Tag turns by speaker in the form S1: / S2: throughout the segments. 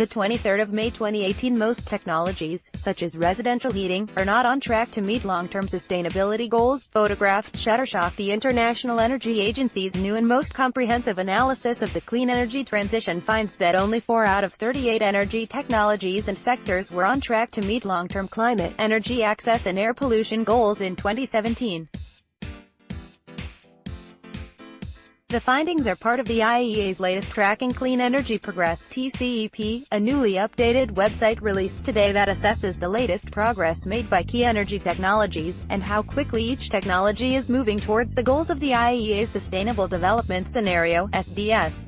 S1: The 23rd of May 2018. Most technologies, such as residential heating, are not on track to meet long-term sustainability goals. Photograph, Shutterstock. The International Energy Agency's new and most comprehensive analysis of the clean energy transition finds that only 4 out of 38 energy technologies and sectors were on track to meet long-term climate, energy access and air pollution goals in 2017. The findings are part of the IEA's latest Tracking Clean Energy Progress (TCEP), a newly updated website released today that assesses the latest progress made by key energy technologies, and how quickly each technology is moving towards the goals of the IEA's Sustainable Development Scenario (SDS).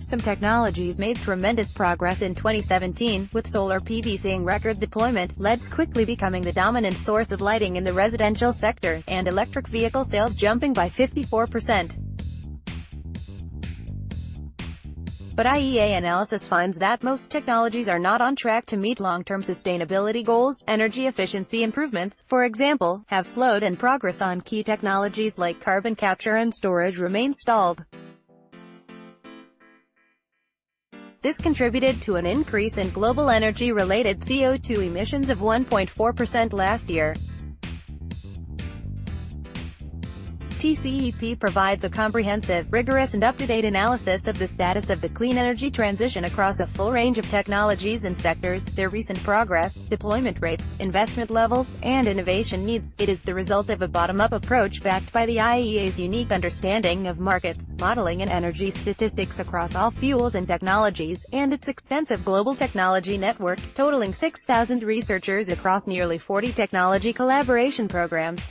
S1: Some technologies made tremendous progress in 2017, with solar PV seeing record deployment, LEDs quickly becoming the dominant source of lighting in the residential sector, and electric vehicle sales jumping by 54%. But IEA analysis finds that most technologies are not on track to meet long-term sustainability goals. Energy efficiency improvements, for example, have slowed, and progress on key technologies like carbon capture and storage remains stalled. This contributed to an increase in global energy-related CO2 emissions of 1.4% last year. TCEP provides a comprehensive, rigorous and up-to-date analysis of the status of the clean energy transition across a full range of technologies and sectors, their recent progress, deployment rates, investment levels, and innovation needs. It is the result of a bottom-up approach backed by the IEA's unique understanding of markets, modeling and energy statistics across all fuels and technologies, and its extensive global technology network, totaling 6,000 researchers across nearly 40 technology collaboration programs.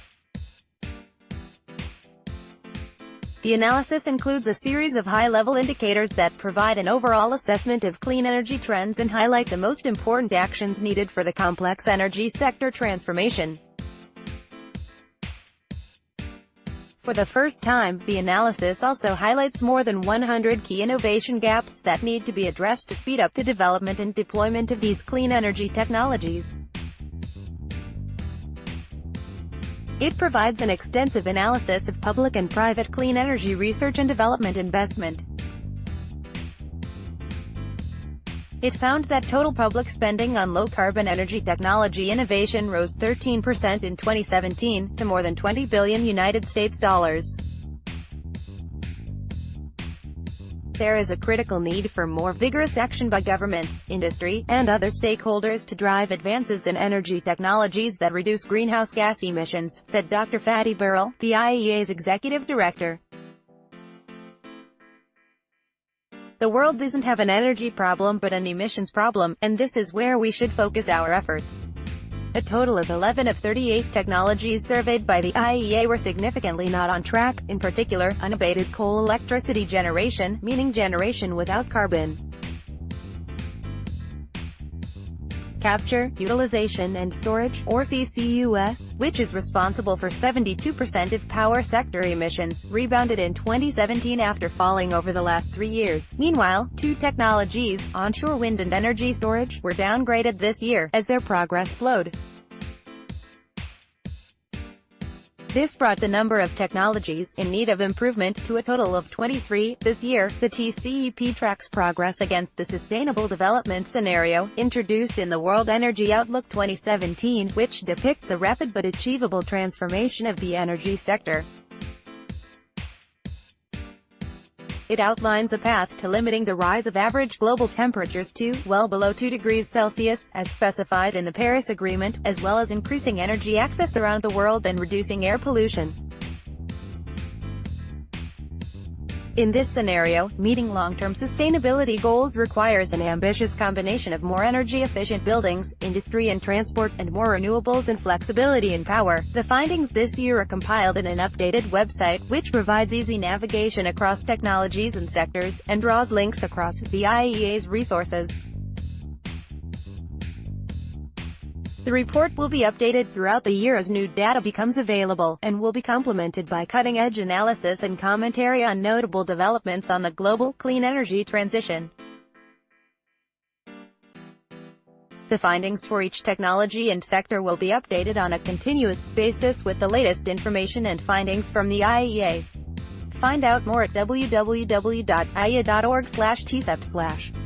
S1: The analysis includes a series of high-level indicators that provide an overall assessment of clean energy trends and highlight the most important actions needed for the complex energy sector transformation. For the first time, the analysis also highlights more than 100 key innovation gaps that need to be addressed to speed up the development and deployment of these clean energy technologies. It provides an extensive analysis of public and private clean energy research and development investment. It found that total public spending on low-carbon energy technology innovation rose 13% in 2017, to more than $20 billion United States dollars. There is a critical need for more vigorous action by governments, industry, and other stakeholders to drive advances in energy technologies that reduce greenhouse gas emissions, said Dr. Fatih Birol, the IEA's executive director. The world doesn't have an energy problem but an emissions problem, and this is where we should focus our efforts. A total of 11 of 38 technologies surveyed by the IEA were significantly not on track, in particular, unabated coal electricity generation, meaning generation without carbon capture, utilization and storage, or CCUS, which is responsible for 72% of power sector emissions, rebounded in 2017 after falling over the last 3 years. Meanwhile, 2 technologies, onshore wind and energy storage, were downgraded this year, as their progress slowed. This brought the number of technologies in need of improvement to a total of 23. This year, the TCEP tracks progress against the Sustainable Development Scenario, introduced in the World Energy Outlook 2017, which depicts a rapid but achievable transformation of the energy sector. It outlines a path to limiting the rise of average global temperatures to, well below 2 degrees Celsius, as specified in the Paris Agreement, as well as increasing energy access around the world and reducing air pollution. In this scenario, meeting long-term sustainability goals requires an ambitious combination of more energy-efficient buildings, industry and transport, and more renewables and flexibility in power. The findings this year are compiled in an updated website, which provides easy navigation across technologies and sectors, and draws links across the IEA's resources. The report will be updated throughout the year as new data becomes available, and will be complemented by cutting-edge analysis and commentary on notable developments on the global clean energy transition. The findings for each technology and sector will be updated on a continuous basis with the latest information and findings from the IEA. Find out more at www.aya.org/tcep/.